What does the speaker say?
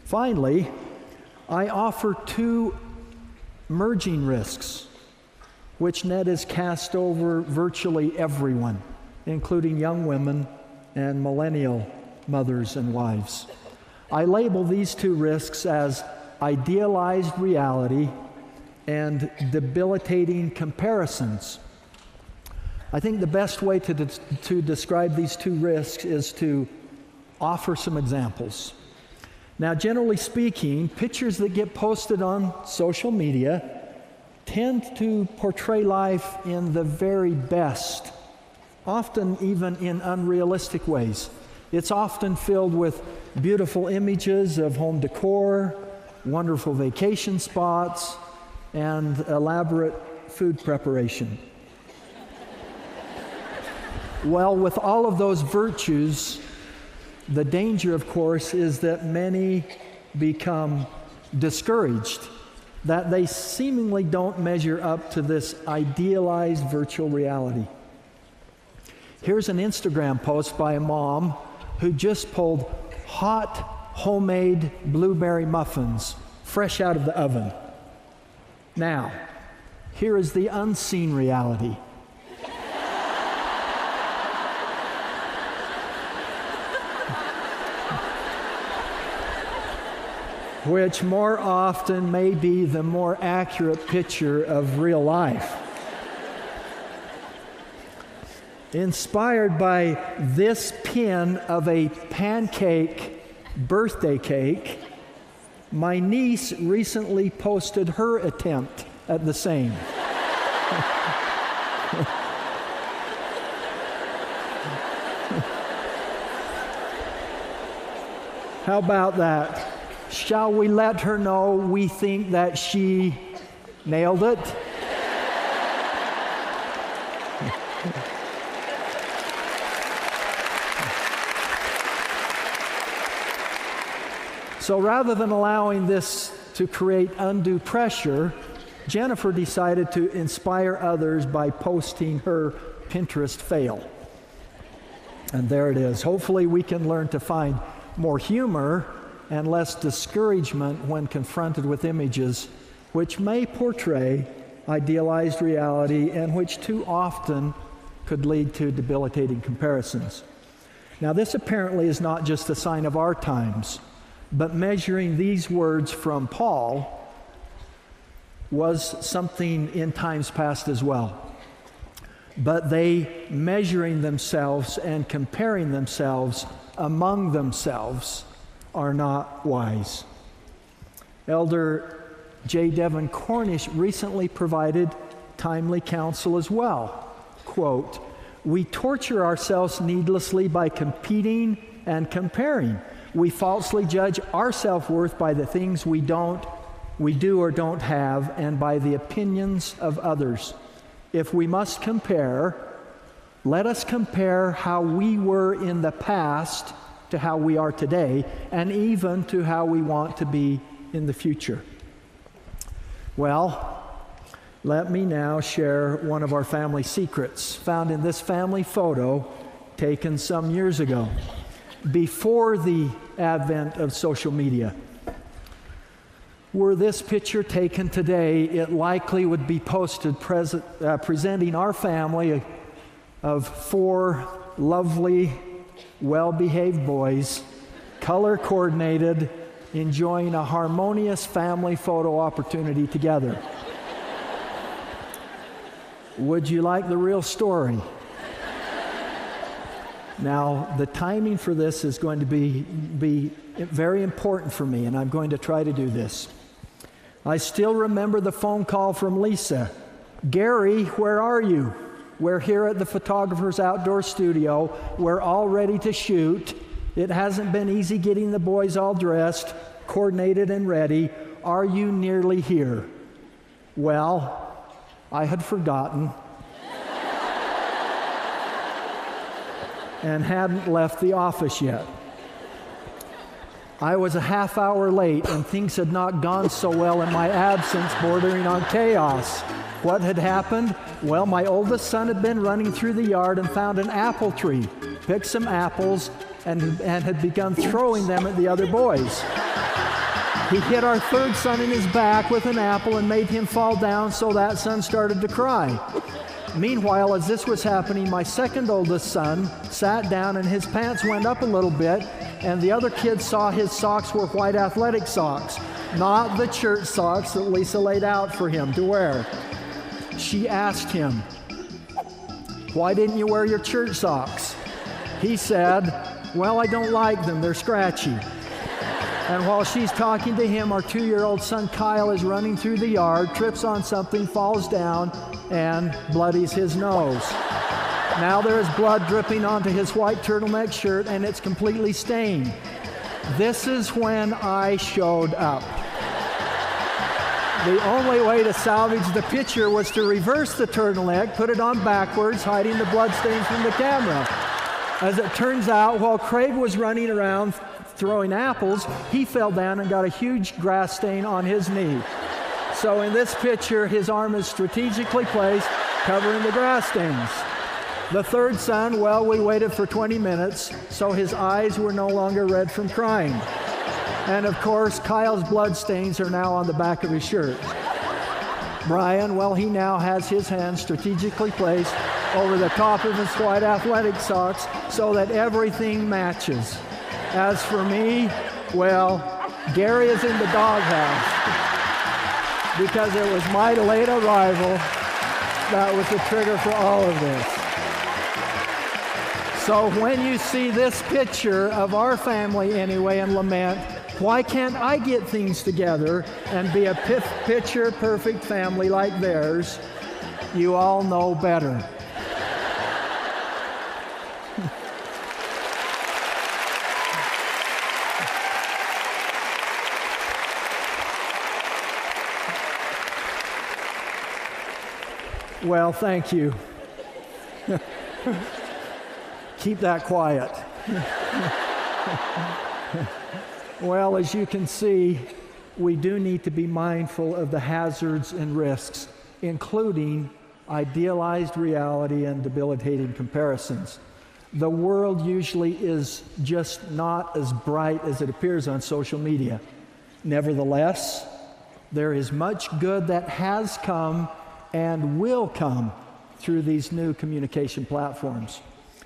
Finally, I offer two merging risks, which net is cast over virtually everyone, including young women and millennial mothers and wives. I label these two risks as idealized reality and debilitating comparisons. I think the best way to describe these two risks is to offer some examples. Now, generally speaking, pictures that get posted on social media tend to portray life in the very best, often even in unrealistic ways. It's often filled with beautiful images of home decor, wonderful vacation spots, and elaborate food preparation. Well, with all of those virtues, the danger, of course, is that many become discouraged, that they seemingly don't measure up to this idealized virtual reality. Here's an Instagram post by a mom who just pulled hot homemade blueberry muffins fresh out of the oven. Now, here is the unseen reality. Which more often may be the more accurate picture of real life. Inspired by this pin of a pancake birthday cake, my niece recently posted her attempt at the same. How about that? Shall we let her know we think that she nailed it? So rather than allowing this to create undue pressure, Jennifer decided to inspire others by posting her Pinterest fail. And there it is. Hopefully we can learn to find more humor and less discouragement when confronted with images which may portray idealized reality and which too often could lead to debilitating comparisons. Now, this apparently is not just a sign of our times, but measuring these words from Paul was something in times past as well. But they measuring themselves and comparing themselves among themselves are not wise. Elder J. Devin Cornish recently provided timely counsel as well. Quote, "We torture ourselves needlessly by competing and comparing. We falsely judge our self-worth by the things we do or don't have, and by the opinions of others. If we must compare, let us compare how we were in the past to how we are today, and even to how we want to be in the future." Well, let me now share one of our family secrets found in this family photo taken some years ago, before the advent of social media. Were this picture taken today, it likely would be posted presenting our family of 4 lovely, well-behaved boys, color-coordinated, enjoying a harmonious family photo opportunity together. Would you like the real story? Now, the timing for this is going to be very important for me, and I'm going to try to do this. I still remember the phone call from Lisa. "Gary, where are you? We're here at the photographer's outdoor studio. We're all ready to shoot. It hasn't been easy getting the boys all dressed, coordinated, and ready. Are you nearly here?" Well, I had forgotten and hadn't left the office yet. I was a half hour late, and things had not gone so well in my absence, bordering on chaos. What had happened? Well, my oldest son had been running through the yard and found an apple tree, picked some apples, and had begun throwing them at the other boys. He hit our third son in his back with an apple and made him fall down, so that son started to cry. Meanwhile, as this was happening, my second oldest son sat down and his pants went up a little bit, and the other kids saw his socks were white athletic socks, not the church socks that Lisa laid out for him to wear. She asked him, "Why didn't you wear your church socks?" He said, "Well, I don't like them, they're scratchy." And while she's talking to him, our 2-year-old son Kyle is running through the yard, trips on something, falls down, and bloodies his nose. Now there is blood dripping onto his white turtleneck shirt, and it's completely stained. This is when I showed up. The only way to salvage the picture was to reverse the turtleneck, put it on backwards, hiding the bloodstains from the camera. As it turns out, while Craig was running around throwing apples, he fell down and got a huge grass stain on his knee. So in this picture, his arm is strategically placed, covering the grass stains. The third son, well, we waited for 20 minutes, so his eyes were no longer red from crying. And of course, Kyle's blood stains are now on the back of his shirt. Brian, well, he now has his hands strategically placed over the top of his white athletic socks so that everything matches. As for me, well, Gary is in the doghouse because it was my late arrival that was the trigger for all of this. So when you see this picture of our family anyway and lament, why can't I get things together and be a picture-perfect family like theirs? You all know better. Well, thank you. Keep that quiet. Well, as you can see, we do need to be mindful of the hazards and risks, including idealized reality and debilitating comparisons. The world usually is just not as bright as it appears on social media. Nevertheless, there is much good that has come and will come through these new communication platforms.